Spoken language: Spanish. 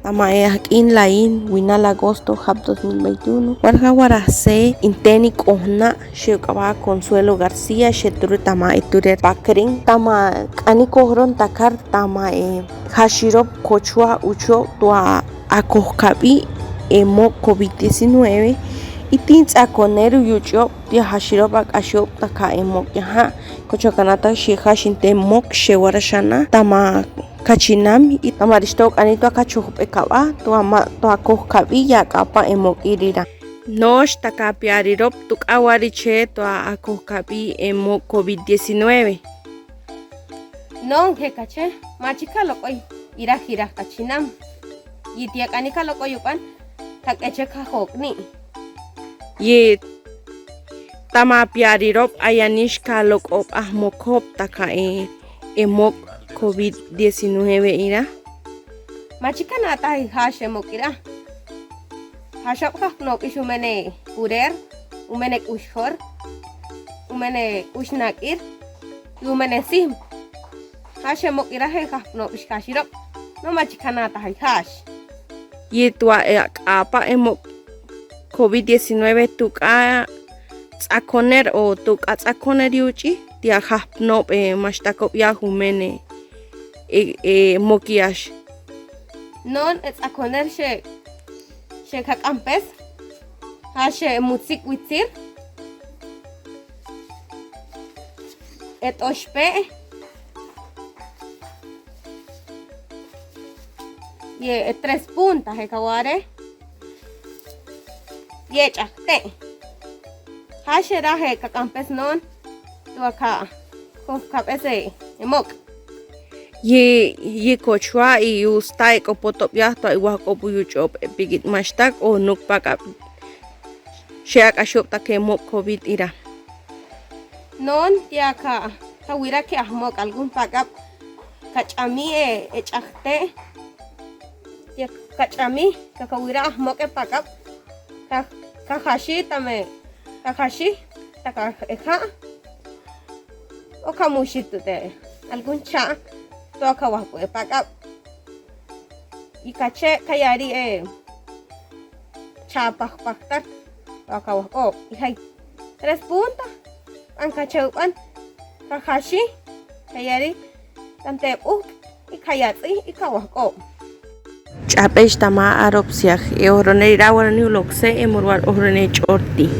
Tamae in lain winal agosto hab 2021. Warjawarase inteni kohna shekaba Consuelo García sheturu tamae turer bakrin tama ani kohron takar tamae hashirop kochua ucho tua akohkabi emo COVID-19 itin tsakoneru yucho tia hashirop akashop taka emo yaha kochokanata shihashinte mok shewarashana tama kachinam y tamaristok anito akachup ekaba to akohkabi yakapa emo irira nosh takapiarirop tuk awariche to akohkabi emo COVID-19 non he caché machika lokoy ira hira kachinam yitia kanika lokoyupan tak eche kahokni ye tamapiarirop ayanish kalokop ahmokop taka emok COVID-19 ira machika nata hashe mokira hashap kahknop ishumene urer umene ushhor umene ushnakir umene sim hashe mokira he kahknop ishkashirop no machika nata hash ye tua apa emok COVID-19 tuka tsakoner o tuka tsakoner yuchi tia hapnop mashtakop ya humene mokiash non tsakoner she kakampes hashe mutsik witzir et oshpe ye 3 puntas he kaware ye chakte hashe rahe kakampes non tuaka kopkapese emok ye kochua y ustai kopotop ya to iwa kopuyuchop bigit mashtak o nukpaka sheak ashop takemok COVID ira non tiaka tawira ke ahmok algun pakap kachami e chakte ya kachami kakawira ahmok e pakap kakashi tame kakashi taka ekha o kamushit te algun cha to akawapo e pakap ikache kayari e chapak paktar to akawapo ihai 3 puntas ang kachaupan kakashi kayari tante ikayatsi ikawapo chapesh tama aropsiak e oronei rawarani ulokse e murwar oronei chorti